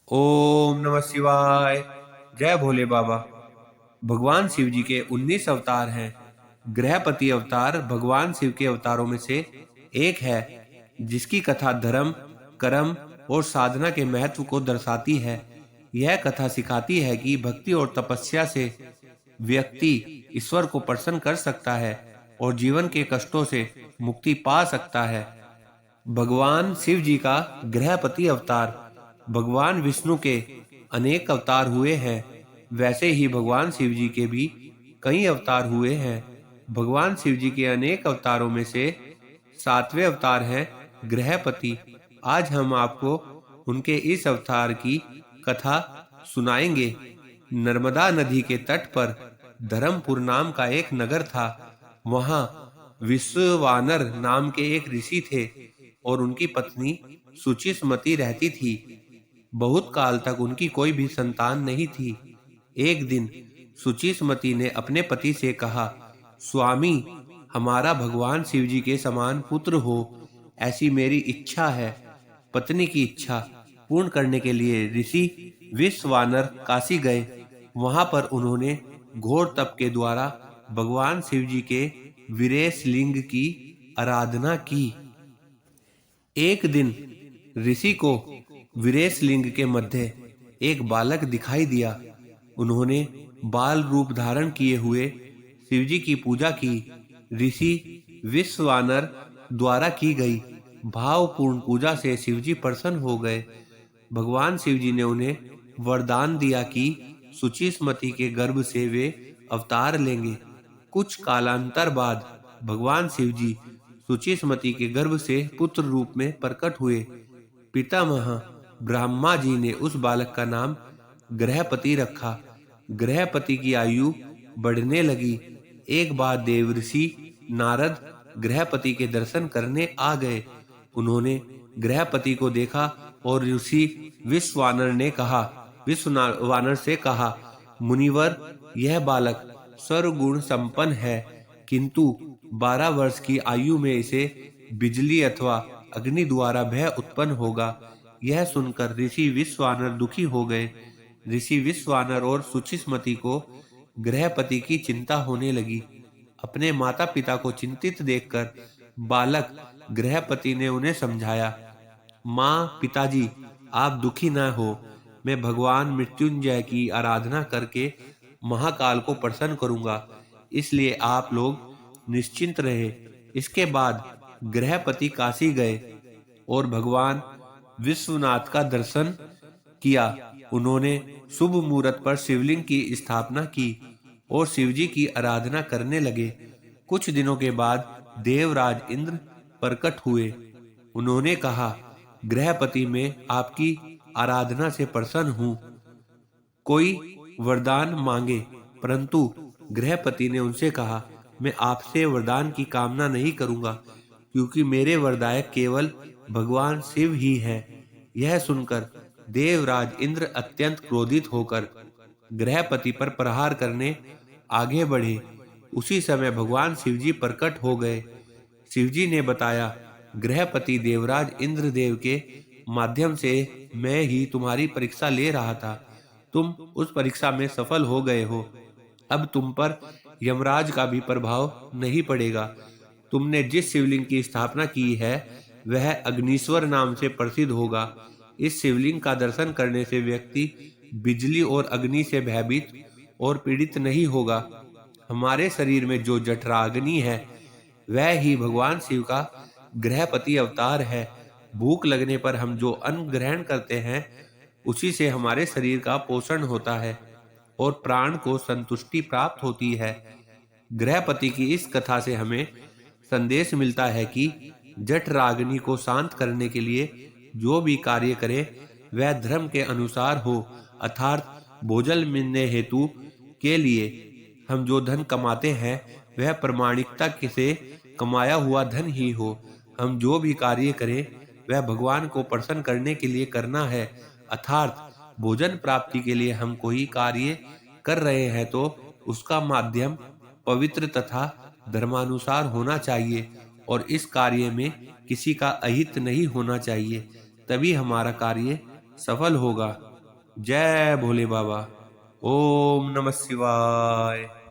ओम नमः शिवाय। जय भोले बाबा। भगवान शिव जी के 19 अवतार हैं। गृहपति अवतार भगवान शिव के अवतारों में से एक है, जिसकी कथा धर्म, कर्म और साधना के महत्व को दर्शाती है। यह कथा सिखाती है कि भक्ति और तपस्या से व्यक्ति ईश्वर को प्रसन्न कर सकता है और जीवन के कष्टों से मुक्ति पा सकता है। भगवान शिव जी का गृहपति अवतार। भगवान विष्णु के अनेक अवतार हुए हैं, वैसे ही भगवान शिव जी के भी कई अवतार हुए हैं। भगवान शिव जी के अनेक अवतारों में से 7वें अवतार हैं गृहपति। आज हम आपको उनके इस अवतार की कथा सुनाएंगे। नर्मदा नदी के तट पर धर्मपुर नाम का एक नगर था। वहां विश्ववानर नाम के एक ऋषि थे और उनकी पत्नी सुचिस्मति रहती थी। बहुत काल तक उनकी कोई भी संतान नहीं थी। एक दिन सुचिस्मति ने अपने पति से कहा, स्वामी, हमारा भगवान शिव जी के समान पुत्र हो, ऐसी मेरी इच्छा है। पत्नी की इच्छा पूर्ण करने के लिए ऋषि विश्ववानर काशी गए। वहां पर उन्होंने घोर तप के द्वारा भगवान शिव जी के वीरेश लिंग की आराधना की। एक दिन ऋषि को वीरेश लिंग के मध्य एक बालक दिखाई दिया। उन्होंने बाल रूप धारण किए हुए शिवजी की पूजा की। ऋषि विश्ववानर द्वारा की गई भावपूर्ण पूजा से शिवजी प्रसन्न हो गए। भगवान शिवजी ने उन्हें वरदान दिया कि सुचिस्मति के गर्भ से वे अवतार लेंगे। कुछ कालांतर बाद भगवान शिवजी सुचिस्मति के गर्भ से पुत्र रूप में प्रकट हुए। पितामह ब्रह्मा जी ने उस बालक का नाम गृहपति रखा। गृहपति की आयु बढ़ने लगी। एक बार देवर्षि नारद गृहपति के दर्शन करने आ गए। उन्होंने गृहपति को देखा और ऋषि विश्ववानर से कहा, मुनिवर, यह बालक सर्वगुण संपन्न है, किंतु 12 वर्ष की आयु में इसे बिजली अथवा अग्नि द्वारा भय उत्पन्न होगा। यह सुनकर ऋषि विश्ववानर दुखी हो गए। ऋषि विश्ववानर और सुचिस्मति को गृहपति की चिंता होने लगी। अपने माता पिता को चिंतित देखकर बालक गृहपति ने उन्हें समझाया, माँ, पिताजी, आप दुखी न हो। मैं भगवान मृत्युंजय की आराधना करके महाकाल को प्रसन्न करूंगा, इसलिए आप लोग निश्चिंत रहे। इसके बाद गृहपति काशी गए और भगवान विश्वनाथ का दर्शन किया। उन्होंने शुभ मुहूर्त पर शिवलिंग की स्थापना की और शिवजी की आराधना करने लगे। कुछ दिनों के बाद देवराज इंद्र प्रकट हुए। उन्होंने कहा, गृहपति, मैं आपकी आराधना से प्रसन्न हूँ, कोई वरदान मांगे। परंतु गृहपति ने उनसे कहा, मैं आपसे वरदान की कामना नहीं करूंगा, क्योंकि मेरे वरदायक केवल भगवान शिव ही है। यह सुनकर देवराज इंद्र अत्यंत क्रोधित होकर गृहपति पर प्रहार करने आगे बढ़े। उसी समय भगवान शिवजी प्रकट हो गए। शिवजी ने बताया, गृहपति देवराज इंद्रदेव के माध्यम से मैं ही तुम्हारी परीक्षा ले रहा था। तुम उस परीक्षा में सफल हो गए हो। अब तुम पर यमराज का भी प्रभाव नहीं पड़ेगा। तुमने जिस शिवलिंग की स्थापना की है वह अग्निश्वर नाम से प्रसिद्ध होगा। इस शिवलिंग का दर्शन करने से व्यक्ति बिजली और अग्नि से भयभीत और पीड़ित नहीं होगा। हमारे शरीर में जो जठराग्नि है वह ही भगवान शिव का गृहपति अवतार है। भूख लगने पर हम जो अन्न ग्रहण करते हैं उसी से हमारे शरीर का पोषण होता है और प्राण को संतुष्टि प्राप्त होती है। गृहपति की इस कथा से हमें संदेश मिलता है कि जठराग्नि को शांत करने के लिए जो भी कार्य करे वह धर्म के अनुसार हो, अर्थात भोजन मिलने हेतु के लिए हम जो धन कमाते हैं वह प्रामाणिकता से कमाया हुआ धन ही हो। हम जो भी कार्य करें वह भगवान को प्रसन्न करने के लिए करना है, अर्थात भोजन प्राप्ति के लिए हम कोई कार्य कर रहे हैं तो उसका माध्यम पवित्र तथा धर्मानुसार होना चाहिए और इस कार्य में किसी का अहित नहीं होना चाहिए, तभी हमारा कार्य सफल होगा। जय भोले बाबा। ओम नमः शिवाय।